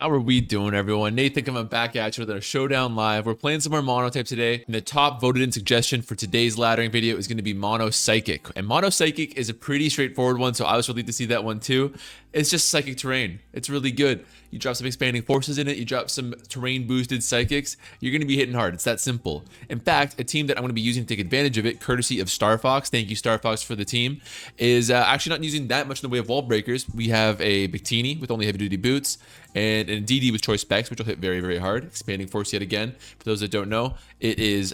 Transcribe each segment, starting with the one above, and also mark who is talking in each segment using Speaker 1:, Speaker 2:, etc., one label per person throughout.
Speaker 1: How are we doing, everyone? Nathan coming back at you with a Showdown live. We're playing some more Monotype today, and the top voted in suggestion for today's laddering video is going to be Mono Psychic. And Mono Psychic is a pretty straightforward one, so I was relieved to see that one too. It's just psychic terrain. It's really good. You drop some expanding forces in it, you drop some terrain boosted psychics, you're going to be hitting hard. It's that simple. In fact, a team that I'm going to be using to take advantage of it, courtesy of Star Fox, thank you Star Fox for the team, is actually not using that much in the way of wall breakers. We have a Bikini with only heavy duty boots, and an DD with choice specs, which will hit very, very hard. Expanding force yet again. For those that don't know, it is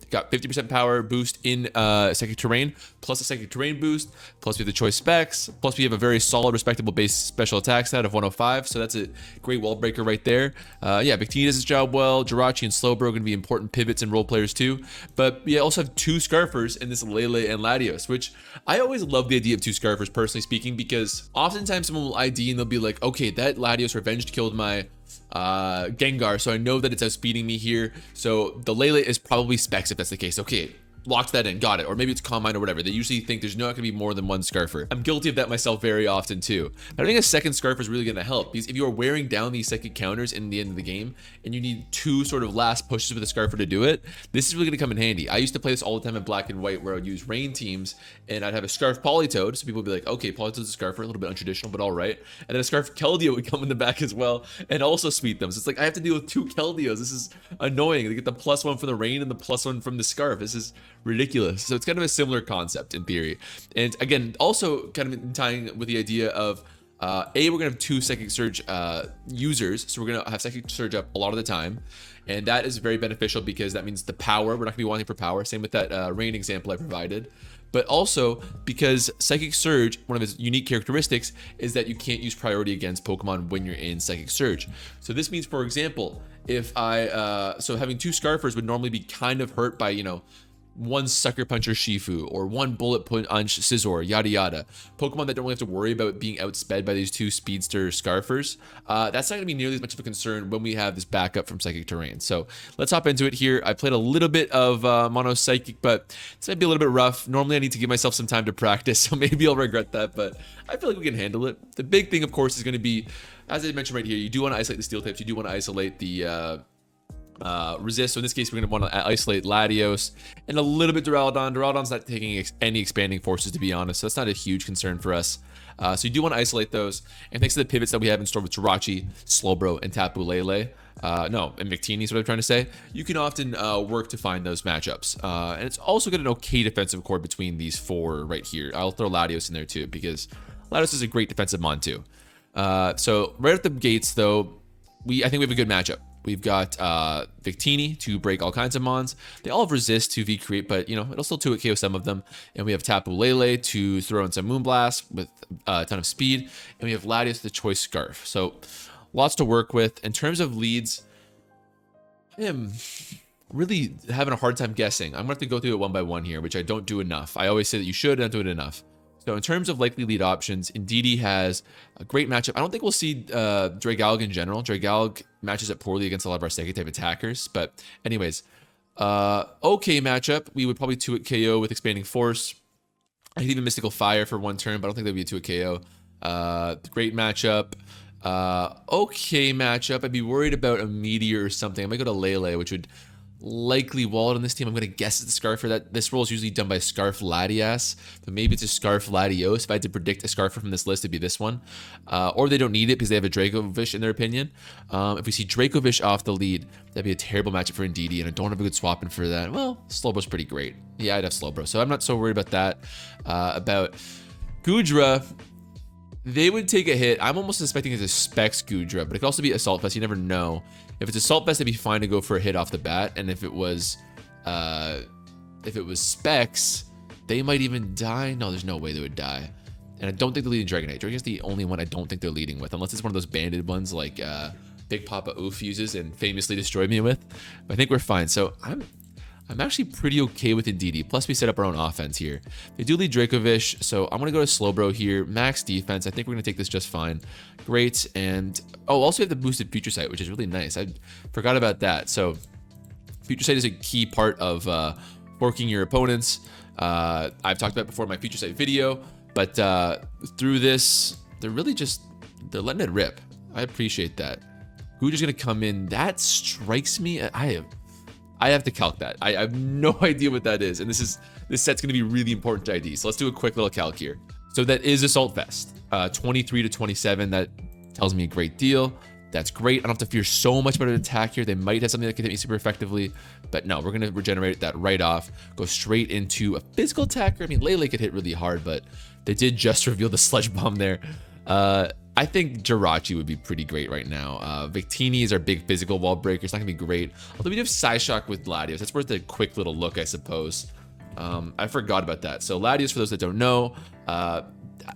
Speaker 1: got 50% power boost in psychic terrain, plus a psychic terrain boost, plus we have the choice specs, plus we have a very solid, respectable base special attack stat of 105. So that's a great wall breaker right there. Yeah, Bikini does his job well. Jirachi and Slowbro are going to be important pivots and role players too. But we also have two Scarfers in this Lele and Latios, which I always love the idea of two Scarfers, personally speaking, because oftentimes someone will ID and they'll be like, okay, that Latios Revenged killed my Gengar, so I know that it's outspeeding me here, so the Lele is probably specs if that's the case. Okay, locked that in, got it. Or maybe it's Combine or whatever. They usually think there's not gonna be more than one Scarfer. I'm guilty of that myself very often too. But I think a second Scarfer is really gonna help, because if you are wearing down these second counters in the end of the game and you need two sort of last pushes with a Scarfer to do it, this is really gonna come in handy. I used to play this all the time in black and white, where I'd use rain teams and I'd have a Scarf Polytoad, so people would be like, okay, Polytoad's a Scarfer, a little bit untraditional, but all right. And then a Scarf Keldeo would come in the back as well and also speed them. So it's like I have to deal with two Keldeos. This is annoying. They get the +1 from the rain and the +1 from the Scarf. This is ridiculous. So it's kind of a similar concept in theory. And again, also kind of tying with the idea of we're gonna have two Psychic Surge users, so we're gonna have Psychic Surge up a lot of the time, and that is very beneficial because that means the power, we're not gonna be wanting for power, same with that rain example I provided. But also because Psychic Surge, one of its unique characteristics is that you can't use priority against Pokemon when you're in Psychic Surge. So this means, for example, if so having two Scarfers would normally be kind of hurt by, you know, one Sucker Puncher Shifu or one Bullet Punch Scizor, yada yada. Pokemon that don't really have to worry about being outsped by these two Speedster Scarfers. That's not going to be nearly as much of a concern when we have this backup from Psychic Terrain. So let's hop into it here. I played a little bit of Mono Psychic, but this might be a little bit rough. Normally I need to give myself some time to practice, so maybe I'll regret that, but I feel like we can handle it. The big thing, of course, is going to be, as I mentioned right here, you do want to isolate the Steel types. You do want to isolate the resist. So in this case, we're going to want to isolate Latios and a little bit Duraludon. Duraludon's not taking any expanding forces, to be honest, so that's not a huge concern for us. So you do want to isolate those. And thanks to the pivots that we have in store with Jirachi, Slowbro, and Tapu Lele, and Victini is what I'm trying to say, you can often work to find those matchups. And it's also got an okay defensive core between these four right here. I'll throw Latios in there too, because Latios is a great defensive mon too. So right at the gates though, I think we have a good matchup. We've got Victini to break all kinds of mons. They all have resist to V-create, but you know, it'll still 2-hit KO some of them. And we have Tapu Lele to throw in some Moonblast with a ton of speed. And we have Latios the Choice Scarf. So lots to work with. In terms of leads, I am really having a hard time guessing. I'm gonna have to go through it one by one here, which I don't do enough. I always say that you should, and I don't do it enough. So in terms of likely lead options, Indeedee has a great matchup. I don't think we'll see Dragalg in general. Dragalg matches up poorly against a lot of our Psychic type attackers. But anyways, okay matchup. We would probably 2-hit KO with Expanding Force. I could even Mystical Fire for one turn, but I don't think that would be a 2-hit KO. Great matchup. Okay matchup. I'd be worried about a Meteor or something. I might go to Lele, which would likely wallet on this team. I'm going to guess it's a Scarfer. That this role is usually done by Scarf Latias, but maybe it's a Scarf Latios. If I had to predict a Scarfer from this list, it'd be this one. Or they don't need it because they have a Dracovish in their opinion. If we see Dracovish off the lead, that'd be a terrible matchup for Indeedee, and I don't have a good swap in for that. Well, Slowbro's pretty great. Yeah, I'd have Slowbro, so I'm not so worried about that. About Goodra, they would take a hit. I'm almost suspecting it's a Specs Goodra, but it could also be Assault Vest. You never know. If it's Assault Vest, it'd be fine to go for a hit off the bat. And if it was Specs, they might even die. No, there's no way they would die. And I don't think they're leading Dragonite. Dragonite's the only one I don't think they're leading with, unless it's one of those banded ones like Big Papa Oof uses and famously destroyed me with. But I think we're fine. So I'm actually pretty okay with Indeedee. Plus, we set up our own offense here. They do lead Dracovish, so I'm going to go to Slowbro here. Max defense. I think we're going to take this just fine. Great. And, also we have the boosted Future Sight, which is really nice. I forgot about that. So, Future Sight is a key part of forking your opponents. I've talked about it before in my Future Sight video, but through this, they're letting it rip. I appreciate that. Guja's gonna come in. That strikes me. I have to calc that. I have no idea what that is. And this set's gonna be really important to ID. So let's do a quick little calc here. So that is Assault Vest. 23 to 27, that tells me a great deal. That's great. I don't have to fear so much about an attack here. They might have something that can hit me super effectively, but no, we're gonna regenerate that right off. Go straight into a physical attacker. I mean, Lele could hit really hard, but they did just reveal the Sludge Bomb there. I think Jirachi would be pretty great right now. Victini is our big physical wall breaker. It's not gonna be great. Although we do have Psyshock with Latios. That's worth a quick little look, I suppose. I forgot about that. So Latios, for those that don't know,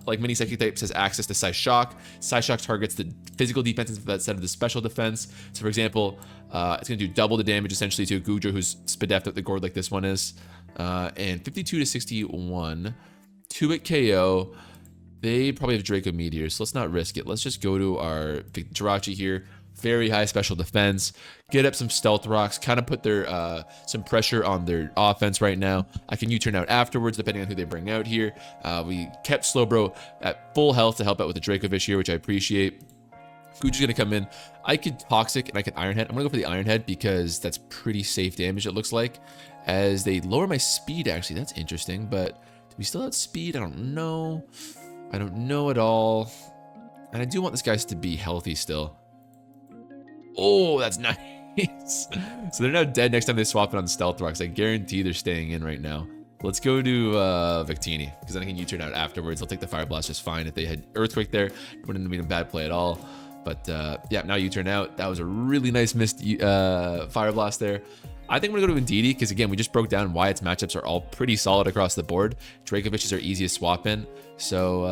Speaker 1: like many psychic types, has access to Psyshock. Psyshock targets the physical defense instead of the special defense. So for example, it's gonna do double the damage essentially to a Gujo who's Spadef at the gourd like this one is. And 52 to 61, 2-hit KO. They probably have Draco Meteors, so let's not risk it. Let's just go to our Jirachi here. Very high special defense. Get up some Stealth Rocks, kind of put their some pressure on their offense right now. I can U-turn out afterwards, depending on who they bring out here. We kept Slowbro at full health to help out with the Dracovish here, which I appreciate. Guja's gonna come in. I could Toxic and I could Iron Head. I'm gonna go for the Iron Head because that's pretty safe damage, it looks like. As they lower my speed, actually, that's interesting, but do we still have speed? I don't know. I don't know at all. And I do want this guys to be healthy still. Oh, that's nice. So they're now dead next time they swap it on Stealth Rocks. I guarantee they're staying in right now. Let's go to Victini, because then I can U-turn out afterwards. I'll take the Fire Blast just fine. If they had Earthquake there, it wouldn't have been a bad play at all. But yeah, now U-turn out. That was a really nice missed Fire Blast there. I think I'm gonna go to Indeedee, because again, we just broke down why its matchups are all pretty solid across the board. Dracovish is our easiest swap in. So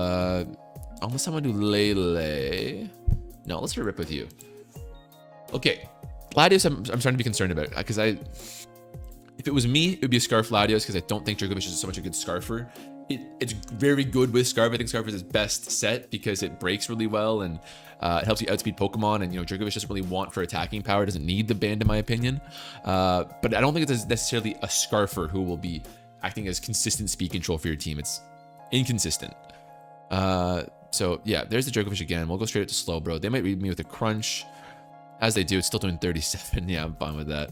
Speaker 1: unless I want to do Lele. No, let's rip with you. Okay, Latios, I'm starting to be concerned about, because if it was me, it would be a Scarf Latios, because I don't think Dracovish is so much a good Scarfer. It's very good with Scarf. I think Scarf is his best set because it breaks really well and it helps you outspeed Pokemon. And, you know, Dracovish doesn't really want for attacking power. Doesn't need the band, in my opinion. But I don't think it's necessarily a Scarfer who will be acting as consistent speed control for your team. It's inconsistent. So, yeah, there's the Dracovish again. We'll go straight up to Slowbro. They might read me with a Crunch. As they do, it's still doing 37. Yeah, I'm fine with that.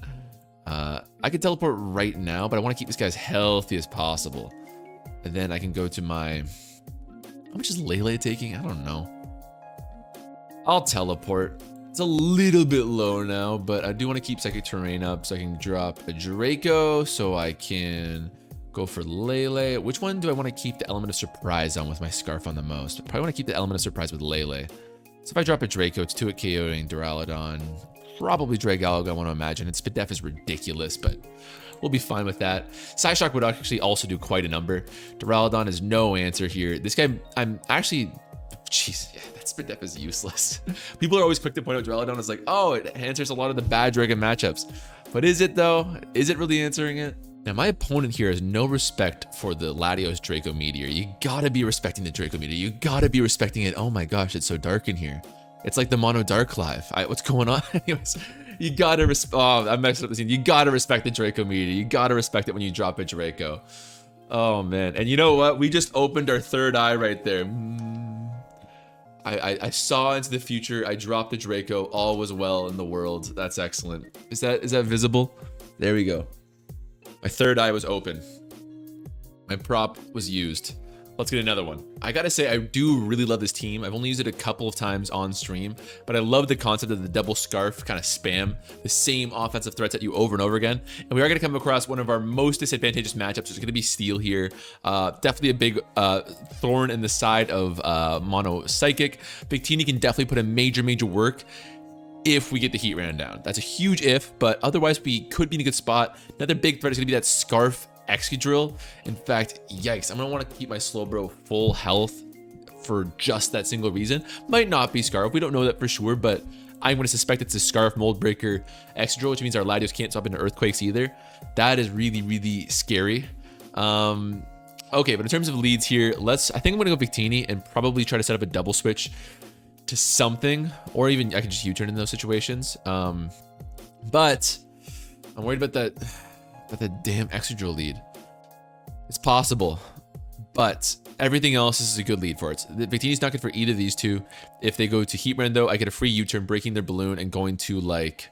Speaker 1: I could teleport right now, but I want to keep this guy as healthy as possible. And then I can go to my... How much is Lele taking? I don't know. I'll teleport. It's a little bit low now, but I do want to keep Psychic Terrain up so I can drop a Draco, so I can go for Lele. Which one do I want to keep the Element of Surprise on with my Scarf on the most? I probably want to keep the Element of Surprise with Lele. So if I drop a Draco, it's 2-hit KOing Duraludon. Probably Dragalaga, I want to imagine. Its Spadef is ridiculous, but we'll be fine with that. Psyshock would actually also do quite a number. Duraludon is no answer here. This guy, I'm actually... Jeez, yeah, that Spadef is useless. People are always quick to point out Duraludon as like, oh, it answers a lot of the bad Dragon matchups. But is it, though? Is it really answering it? Now, my opponent here has no respect for the Latios Draco Meteor. You gotta be respecting the Draco Meteor. You gotta be respecting it. Oh my gosh, it's so dark in here. It's like the Mono Dark Live. What's going on? Anyways, you gotta oh, I messed up the scene. You gotta respect the Draco Meteor. You gotta respect it when you drop a Draco. Oh man, and you know what? We just opened our third eye right there. I saw into the future. I dropped the Draco. All was well in the world. That's excellent. Is that visible? There we go. My third eye was open. My prop was used. Let's get another one. I gotta say, I do really love this team. I've only used it a couple of times on stream, but I love the concept of the double Scarf kind of spam, the same offensive threats at you over and over again. And we are gonna come across one of our most disadvantageous matchups. It's gonna be Steel here. Definitely a big thorn in the side of Mono Psychic. Victini can definitely put in major work if we get the heat ran down. That's a huge if, but otherwise we could be in a good spot. Another big threat is gonna be that Scarf Excadrill. In fact, yikes, I'm gonna want to keep my Slowbro full health for just that single reason. Might not be Scarf, we don't know that for sure, but I'm gonna suspect it's a Scarf Mold Breaker Excadrill, which means our Latios can't swap into Earthquakes either. That is really scary. Okay, but in terms of leads here, I think I'm gonna go Victini and probably try to set up a double switch to something, or even I can just U-turn in those situations. But I'm worried about that damn Excadrill lead. It's possible, but everything else is a good lead for it. The Victini's not good for either of these two. If they go to Heatran though, I get a free U-turn, breaking their balloon and going to like,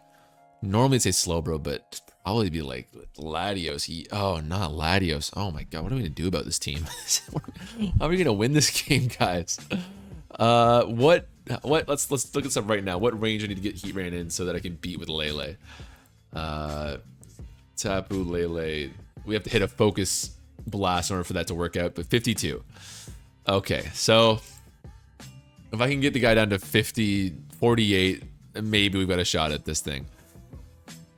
Speaker 1: normally it'd say Slowbro, but probably be like Latios. Oh, not Latios. Oh my god, what are we gonna do about this team? How are we gonna win this game, guys? What? Let's look at some right now. What range I need to get Heatran in so that I can beat with Lele? Tapu Lele. We have to hit a focus blast in order for that to work out, but 52. Okay, so if I can get the guy down to 50, 48, maybe we've got a shot at this thing.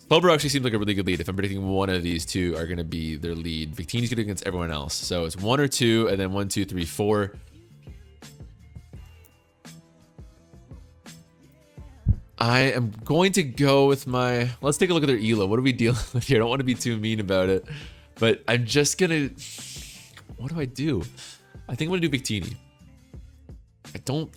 Speaker 1: Slowbro actually seems like a really good lead. If I'm predicting one of these two are going to be their lead, Victini's good against everyone else. So it's 1 or 2, and then 1, 2, 3, 4. I am going to go with my... Let's take a look at their ELO. What are we dealing with here? I don't want to be too mean about it, but I'm just going to... What do I do? I think I'm going to do Victini.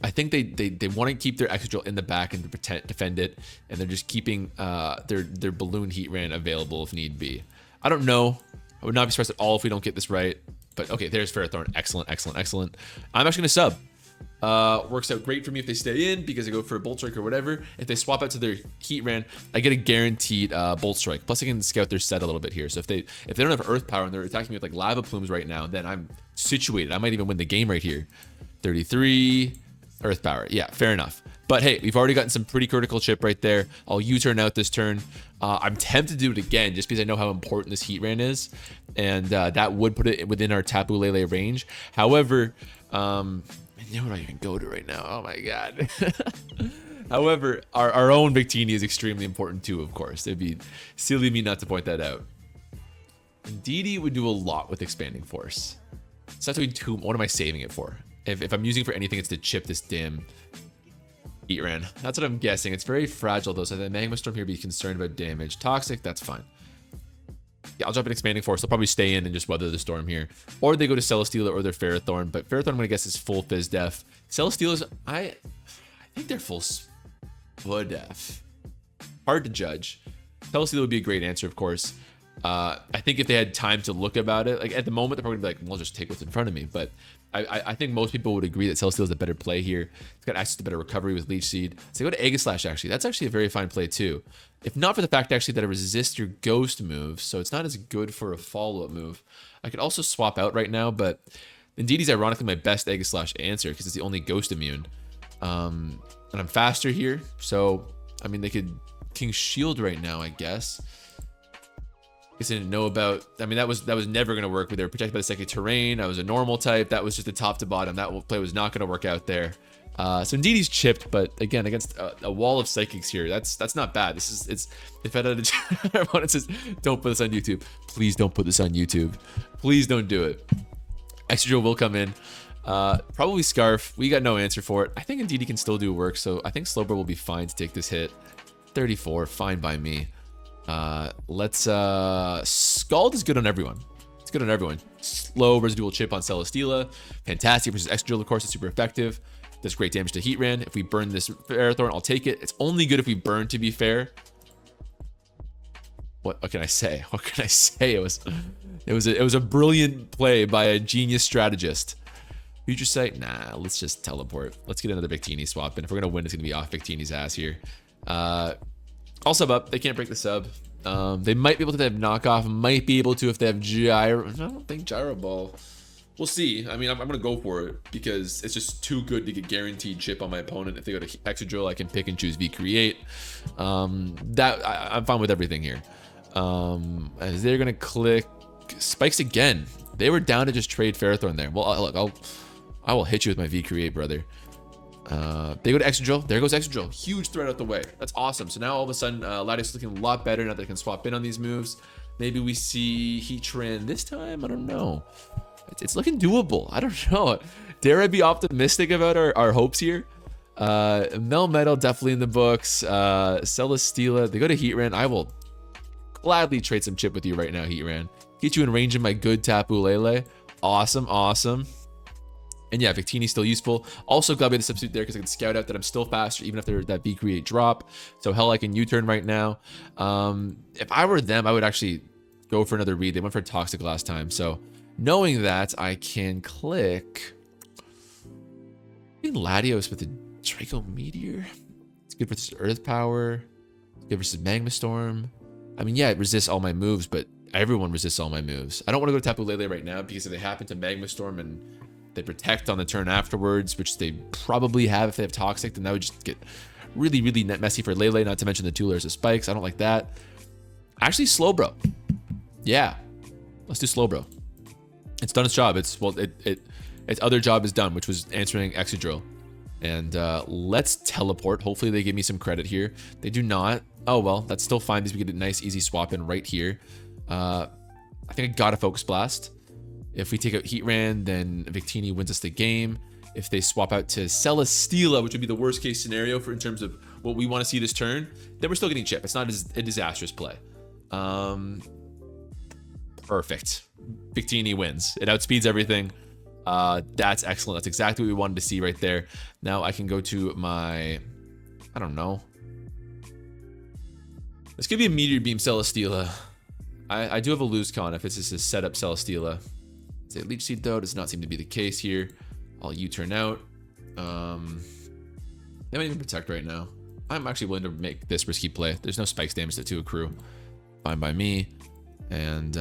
Speaker 1: I think they want to keep their Excadrill in the back and defend it, and they're just keeping their Balloon Heatran available if need be. I don't know. I would not be surprised at all if we don't get this right. But okay, there's Ferrothorn. Excellent, excellent, excellent. I'm actually going to sub. Works out great for me if they stay in because I go for a Bolt Strike or whatever. If they swap out to their Heatran, I get a guaranteed Bolt Strike. Plus I can scout their set a little bit here. So if they don't have Earth Power and they're attacking me with like Lava Plumes right now, then I'm situated. I might even win the game right here. 33 Earth Power. Yeah, fair enough. But hey, we've already gotten some pretty critical chip right there. I'll U-turn out this turn. I'm tempted to do it again just because I know how important this Heatran is. And that would put it within our Tapu Lele range. However, where do I even go to right now? Oh my god. However, our own Victini is extremely important too, of course. It'd be silly of me not to point that out. Indeedee would do a lot with Expanding Force. So that's what am I saving it for? If I'm using it for anything, it's to chip this damn Heatran. That's what I'm guessing. It's very fragile though, so the Magma Storm here be concerned about damage. Toxic, that's fine. Yeah, I'll drop an Expanding Force. They'll probably stay in and just weather the storm here. Or they go to Celesteela or their Ferrothorn. But Ferrothorn, I'm going to guess, is full Fizz Def. Celesteela's, I think they're full Spud Def. Hard to judge. Celesteela would be a great answer, of course. I think if they had time to look about it, like at the moment, they're probably going to be like, well, I'll just take what's in front of me. But I think most people would agree that Celesteela is a better play here. It's got access to better recovery with Leech Seed. So go to Aegislash, actually. That's actually a very fine play, too. If not for the fact, actually, that it resists your Ghost move, so it's not as good for a follow-up move. I could also swap out right now, but Indeedee's ironically my best Aegislash answer because it's the only Ghost immune. And I'm faster here, so, I mean, they could King Shield right now, I guess. I didn't know about. I mean, that was never going to work. They were protected by the psychic terrain. I was a normal type. That was just the top to bottom. That play was not going to work out there. So Indeedee's chipped, but again, against a wall of psychics here, that's not bad. It's if I had everyone says, don't put this on YouTube. Please don't put this on YouTube. Please don't do it. Excadrill will come in. Probably Scarf. We got no answer for it. I think Indeedee can still do work, so I think Slowbro will be fine to take this hit. 34, fine by me. Scald is good on everyone. It's good on everyone. Slow residual chip on Celesteela. Fantastic versus Excadrill, of course. It's super effective. Does great damage to Heatran. If we burn this Ferrothorn, I'll take it. It's only good if we burn, to be fair. What can I say? What can I say? It was a brilliant play by a genius strategist. Future Sight? Nah, let's just teleport. Let's get another Victini swap. And if we're going to win, it's going to be off Victini's ass here. I'll sub up. They can't break the sub. They might be able to have knockoff. Might be able to if they have Gyro. I don't think Gyro Ball. We'll see. I mean, I'm going to go for it because it's just too good to get guaranteed chip on my opponent. If they go to Excadrill, I can pick and choose V-Create. I'm fine with everything here. As they're going to click Spikes again. They were down to just trade Ferrothorn there. Well, look, I will hit you with my V-Create, brother. They go to Excadrill. There goes Excadrill. Huge threat out the way. That's awesome. So now all of a sudden, Latios is looking a lot better now that I can swap in on these moves. Maybe we see Heatran this time. I don't know. It's looking doable. I don't know. Dare I be optimistic about our hopes here? Melmetal definitely in the books. Celesteela. They go to Heatran. I will gladly trade some chip with you right now, Heatran. Get you in range of my good Tapu Lele. Awesome, awesome. And yeah, Victini's still useful. Also glad we had the substitute there because I can scout out that I'm still faster even after that V-Create drop. So hell, I can U-turn right now. If I were them, I would actually go for another read. They went for Toxic last time. So Knowing that, I can click Latios with the Draco Meteor. It's good versus Earth Power. It's good versus Magma Storm. I mean, yeah, it resists all my moves, but everyone resists all my moves. I don't want to go to Tapu Lele right now because if they happen to Magma Storm and they protect on the turn afterwards, which they probably have if they have Toxic, then that would just get really, really messy for Lele, not to mention the 2 layers of spikes. I don't like that. Actually, Slowbro. Yeah, let's do Slowbro. It's done its job. Its other job is done, which was answering Excadrill. And let's teleport. Hopefully they give me some credit here. They do not. Oh, well, that's still fine because we get a nice, easy swap in right here. I think I got a Focus Blast. If we take out Heatran, then Victini wins us the game. If they swap out to Celesteela, which would be the worst case scenario for in terms of what we want to see this turn, then we're still getting chip. It's not a disastrous play. Perfect. Victini wins. It outspeeds everything. That's excellent. That's exactly what we wanted to see right there. Now I can go to my, I don't know. This could be a Meteor Beam Celesteela. I do have a lose con if it's just a setup Celesteela. It's a Leech Seed though. Does not seem to be the case here. I'll U-turn out. They might even protect right now. I'm actually willing to make this risky play. There's no spikes damage to accrue. Fine by me. And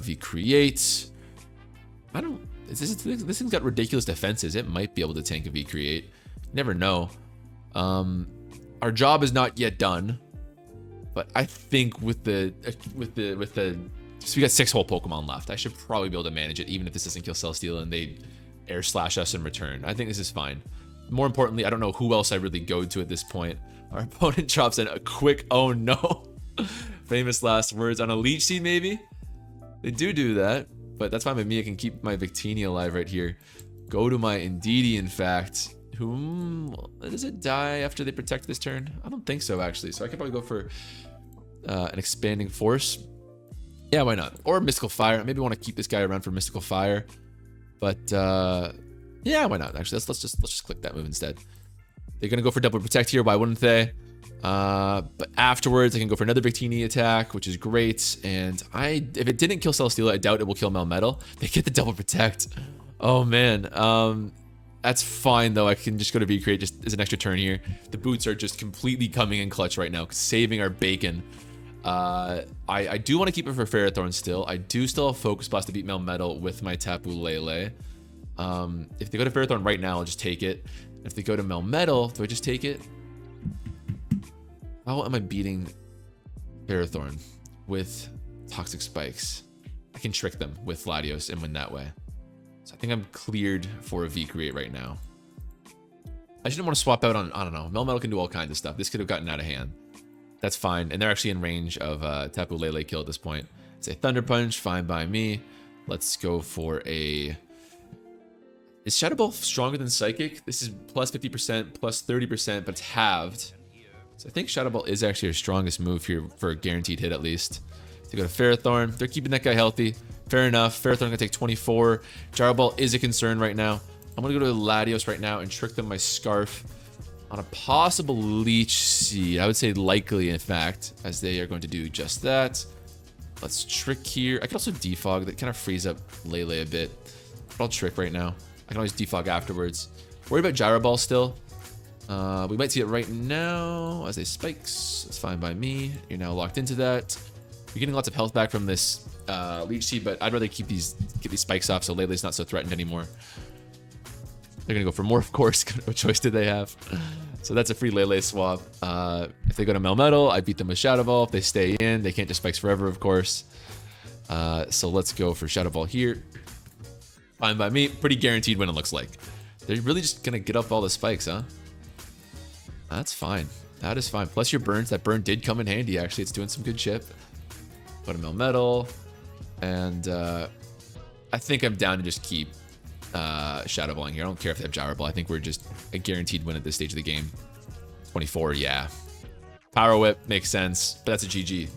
Speaker 1: V-Create. I don't... This thing's got ridiculous defenses. It might be able to tank a V-Create. Never know. Our job is not yet done. But I think with the so we got 6 whole Pokemon left. I should probably be able to manage it, even if this doesn't kill Celesteela and they Air Slash us in return. I think this is fine. More importantly, I don't know who else I really go to at this point. Our opponent drops in a quick, oh no. Famous last words on a Leech Seed, maybe? They do that, but that's fine with me. I can keep my Victini alive right here. Go to my Indeedee, in fact. Whom does it die after they protect this turn? I don't think so, actually. So I could probably go for an Expanding Force. Yeah, why not? Or Mystical Fire. Maybe I want to keep this guy around for Mystical Fire. But yeah, why not? Actually, let's just click that move instead. They're gonna go for double protect here. Why wouldn't they? But afterwards, I can go for another Victini attack, which is great. And if it didn't kill Celesteela, I doubt it will kill Melmetal. They get the double protect. Oh man. That's fine though. I can just go to V-Create just as an extra turn here. The boots are just completely coming in clutch right now, saving our bacon. I do want to keep it for Ferrothorn still. I do still have Focus Blast to beat Melmetal with my Tapu Lele. If they go to Ferrothorn right now, I'll just take it. If they go to Melmetal, do I just take it? How am I beating Ferrothorn with Toxic Spikes? I can trick them with Latios and win that way. So I think I'm cleared for a V-Create right now. I shouldn't want to swap out on, I don't know. Melmetal can do all kinds of stuff. This could have gotten out of hand. That's fine. And they're actually in range of Tapu Lele kill at this point. It's a Thunder Punch, fine by me. Let's go for a... Is Shadow Ball stronger than Psychic? This is plus 50%, plus 30%, but it's halved. So I think Shadow Ball is actually our strongest move here for a guaranteed hit at least. So go to Ferrothorn. They're keeping that guy healthy. Fair enough. Ferrothorn gonna take 24. Gyro Ball is a concern right now. I'm gonna go to Latios right now and trick them my Scarf on a possible Leech Seed. I would say likely, in fact, as they are going to do just that. Let's trick here. I could also defog. That kind of frees up Lele a bit. But I'll trick right now. I can always defog afterwards. Worried about Gyro Ball still. We might see it right now as they spikes. It's fine by me. You're now locked into that. You're getting lots of health back from this Leech Seed, but I'd rather get these spikes off so Lele's not so threatened anymore. They're gonna go for more, of course. What choice did they have? So that's a free Lele swap. If they go to Melmetal, I beat them with Shadow Ball. If they stay in, they can't just spikes forever, of course. So let's go for Shadow Ball here. Fine by me. Pretty guaranteed win, it looks like. They're really just gonna get up all the spikes, huh? That's fine. That is fine. Plus your burns. That burn did come in handy, actually. It's doing some good chip. Go to Melmetal. And I think I'm down to just keep Shadow Balling here. I don't care if they have Gyro Ball. I think we're just a guaranteed win at this stage of the game. 24, yeah. Power Whip makes sense, but that's a GG.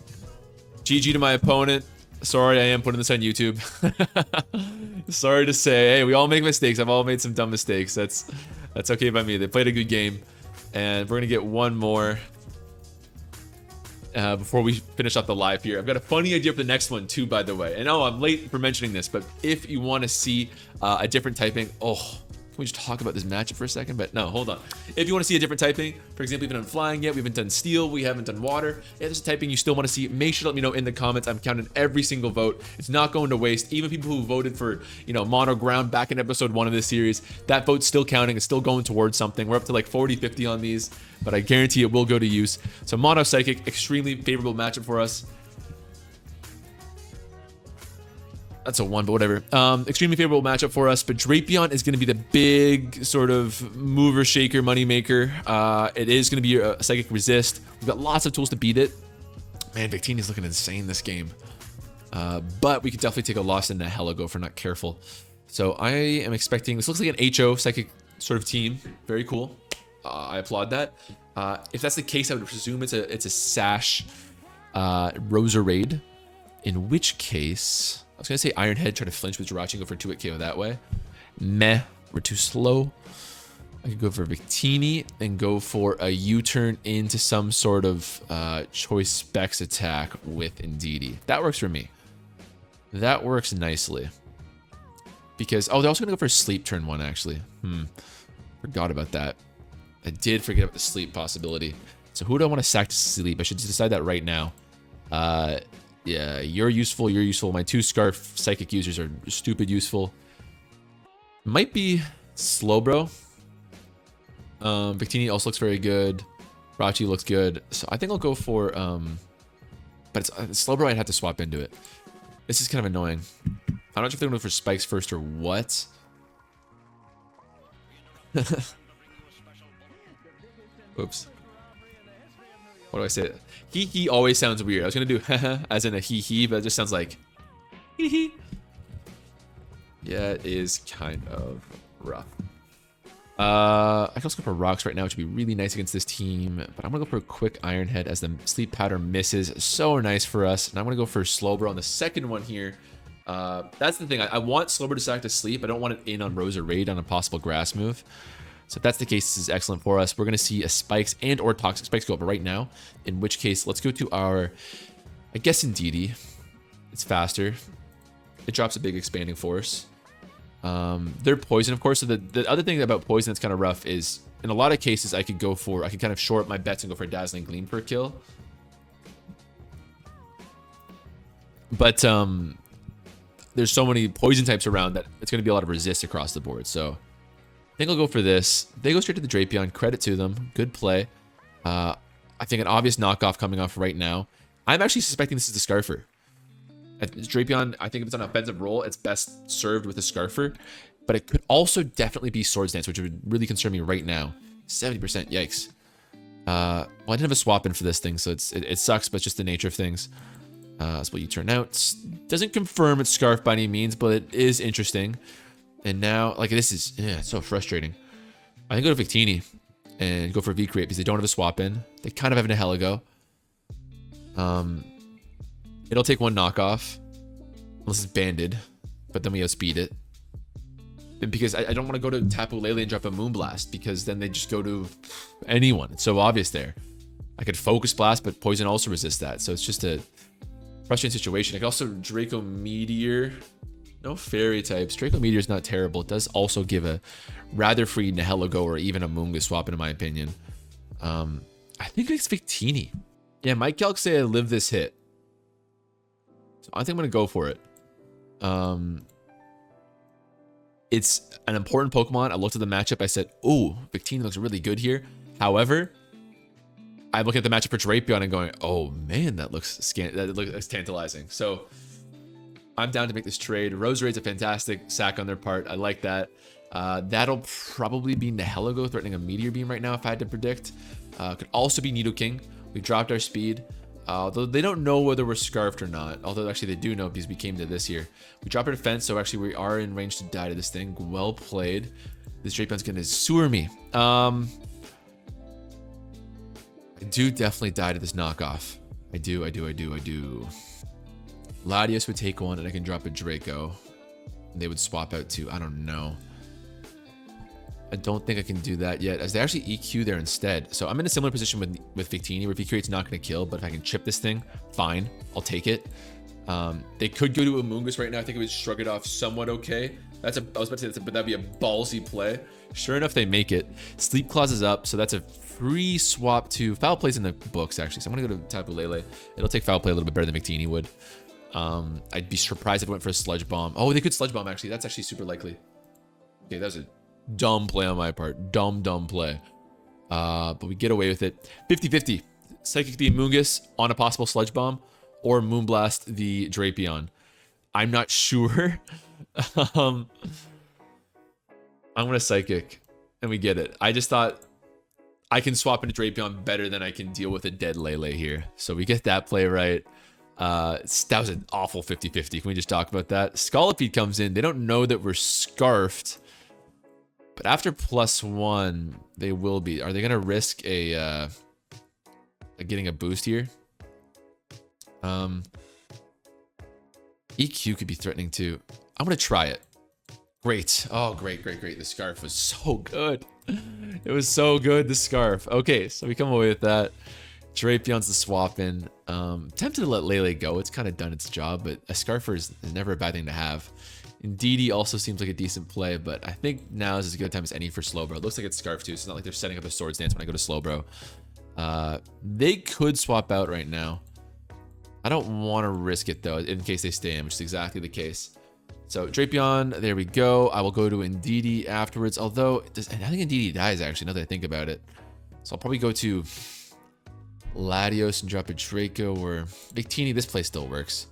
Speaker 1: GG to my opponent. Sorry, I am putting this on YouTube. Sorry to say, hey, we all make mistakes. I've all made some dumb mistakes. That's okay by me. They played a good game, and we're gonna get one more. before we finish up the live here. I've got a funny idea for the next one too, by the way. And oh, I'm late for mentioning this, but if you want to see a different typing, can we just talk about this matchup for a second? But no, hold on. If you want to see a different typing, for example, we haven't done flying yet, we haven't done steel, we haven't done water. If there's a typing you still want to see, make sure to let me know in the comments. I'm counting every single vote. It's not going to waste. Even people who voted for, mono ground back in episode 1 of this series, that vote's still counting. It's still going towards something. We're up to like 40, 50 on these, but I guarantee it will go to use. So mono psychic, extremely favorable matchup for us. That's a 1, but whatever. Extremely favorable matchup for us, but Drapion is going to be the big sort of mover, shaker, money maker. It is going to be a psychic resist. We've got lots of tools to beat it. Man, Victini's looking insane this game. But we could definitely take a loss in Nahelago if we're not careful. So I am expecting, this looks like an HO psychic sort of team. Very cool. I applaud that. If that's the case, I would presume it's a Sash Rosa Raid. In which case, I was going to say Iron Head, try to flinch with Jirachi and go for a 2-hit KO that way. Meh, we're too slow. I could go for Victini and go for a U-turn into some sort of choice specs attack with Indeedee. That works for me. That works nicely. Because, they're also going to go for a sleep turn 1, actually. Forgot about that. I did forget about the sleep possibility. So who do I want to sack to sleep? I should decide that right now. Yeah, you're useful, you're useful. My 2 Scarf Psychic users are stupid useful. Might be Slowbro. Victini also looks very good. Rachi looks good. So I think I'll go for... but it's Slowbro, I'd have to swap into it. This is kind of annoying. I'm not sure if they're going to go for Spikes first or what. Oops. What do I say? He always sounds weird. I was going to do as in a he, but it just sounds like he. Yeah, it is kind of rough. I can also go for rocks right now, which would be really nice against this team. But I'm going to go for a quick Iron Head as the sleep powder misses. So nice for us. And I'm going to go for Slowbro on the second one here. That's the thing. I want Slowbro to sack to sleep. I don't want it in on Rosa Raid on a possible grass move. So if that's the case, this is excellent for us. We're going to see a Spikes and or Toxic Spikes go up right now. In which case, let's go to our, I guess, Indeedee. It's faster. It drops a big expanding force. They're poison, of course. So the other thing about poison that's kind of rough is, in a lot of cases, I could kind of short my bets and go for a Dazzling Gleam per kill. But there's so many poison types around that it's going to be a lot of resist across the board. So I think I'll go for this. They go straight to the Drapion. Credit to them. Good play. I think an obvious knockoff coming off right now. I'm actually suspecting this is the Scarfer. Drapion, I think if it's on an offensive roll, it's best served with a Scarfer. But it could also definitely be Swords Dance, which would really concern me right now. 70%, yikes. Well, I didn't have a swap in for this thing, so it sucks, but it's just the nature of things. That's what you turn out. Doesn't confirm it's Scarf by any means, but it is interesting. And now, like, this is, it's so frustrating. I think go to Victini and go for V-Create because they don't have a swap in. They kind of have a Nahelago. It'll take 1 knockoff. Unless it's banded. But then we outspeed it. And because I don't want to go to Tapu Lele and drop a Moonblast, because then they just go to anyone. It's so obvious there. I could Focus Blast, but Poison also resists that. So it's just a frustrating situation. I could also Draco Meteor. No fairy types. Draco Meteor is not terrible. It does also give a rather free Nahelago or even a Moonga swap, in my opinion. I think it's Victini. Yeah, my calcs say I live this hit. So I think I'm going to go for it. It's an important Pokemon. I looked at the matchup. I said, oh, Victini looks really good here. However, I'm looking at the matchup for Drapion and going, oh man, that looks tantalizing. So I'm down to make this trade. Roserade's a fantastic sack on their part. I like that. That'll probably be Nahelago threatening a Meteor Beam right now if I had to predict. Could also be Nidoking. We dropped our speed. Though they don't know whether we're Scarfed or not. Although actually they do know because we came to this here. We dropped our defense, so actually we are in range to die to this thing. Well played. This Drapion's going to sewer me. I do definitely die to this knockoff. I do. Latios would take 1 and I can drop a Draco. And they would swap out 2. I don't know. I don't think I can do that yet, as they actually EQ there instead. So I'm in a similar position with Victini, where VQ8's not going to kill, but if I can chip this thing, fine, I'll take it. They could go to Amoonguss right now. I think it would shrug it off somewhat okay. I was about to say but that'd be a ballsy play. Sure enough, they make it. Sleep Clause is up, so that's a free swap to Foul Play's in the books, actually. So I'm going to go to Tapu Lele. It'll take Foul Play a little bit better than Victini would. I'd be surprised if it went for a Sludge Bomb. Oh, they could Sludge Bomb, actually. That's actually super likely. Okay, that was a dumb play on my part. Dumb play. But we get away with it. 50-50. Psychic the Amoonguss on a possible Sludge Bomb, or Moonblast the Drapion. I'm not sure. I'm gonna Psychic, and we get it. I just thought I can swap into Drapion better than I can deal with a dead Lele here. So we get that play right. That was an awful 50-50. Can we just talk about that? Scolipede comes in. They don't know that we're Scarfed. But after +1, they will be. Are they gonna risk a getting a boost here? EQ could be threatening too. I'm gonna try it. Great. Oh, great. The Scarf was so good. It was so good, the Scarf. Okay, so we come away with that. Drapion's the swap in. Tempted to let Lele go. It's kind of done its job, but a Scarfer is never a bad thing to have. Indeedee also seems like a decent play, but I think now is as good a time as any for Slowbro. It looks like it's Scarf too, so it's not like they're setting up a Swords Dance when I go to Slowbro. They could swap out right now. I don't want to risk it though, in case they stay in, which is exactly the case. So Drapion, there we go. I will go to Indeedee afterwards, although I think Indeedee dies actually, now that I think about it. So I'll probably go to Latios and drop a Draco, or Victini. This play still works.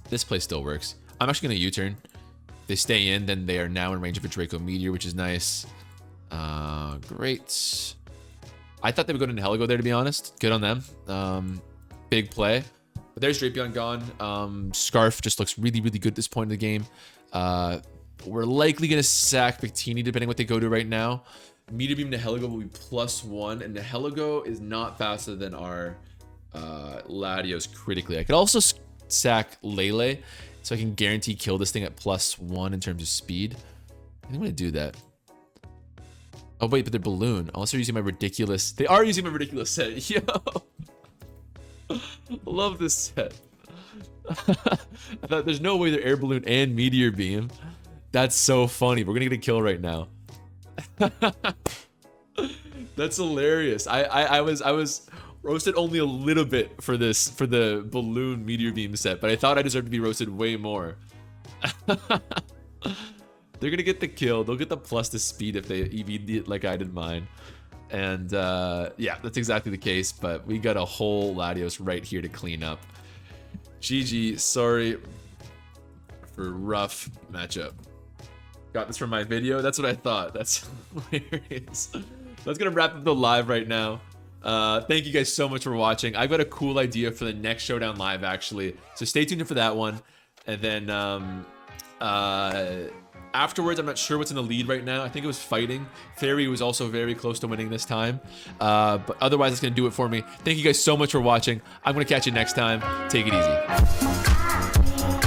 Speaker 1: This play still works. I'm actually going to U-turn. If they stay in, then they are now in range of a Draco Meteor, which is nice. Great. I thought they would go to Nihilego there, to be honest. Good on them. Big play. But there's Drapion gone. Scarf just looks really good at this point in the game. We're likely going to sack Victini, depending what they go to right now. Meteor Beam Nihilego will be +1, and Nihilego is not faster than our Latios critically. I could also sack Lele, so I can guarantee kill this thing at +1 in terms of speed. I think I'm going to do that. Oh, wait, but they're Balloon. Unless they're using my ridiculous... They are using my ridiculous set. Yo! Love this set. I thought there's no way they're Air Balloon and Meteor Beam. That's so funny. We're going to get a kill right now. That's hilarious. I was roasted only a little bit for the Balloon Meteor Beam set, but I thought I deserved to be roasted way more. They're gonna get the kill. They'll get the plus to speed if they EV'd it like I did mine. And yeah, that's exactly the case, but we got a whole Latios right here to clean up. GG, sorry for rough matchup. Got this from my video. That's what I thought. That's hilarious. That's gonna wrap up the live right now. Thank you guys so much for watching. I've got a cool idea for the next Showdown live, actually. So stay tuned for that one. And then afterwards, I'm not sure what's in the lead right now. I think it was Fighting. Fairy was also very close to winning this time. But otherwise, it's gonna do it for me. Thank you guys so much for watching. I'm gonna catch you next time. Take it easy.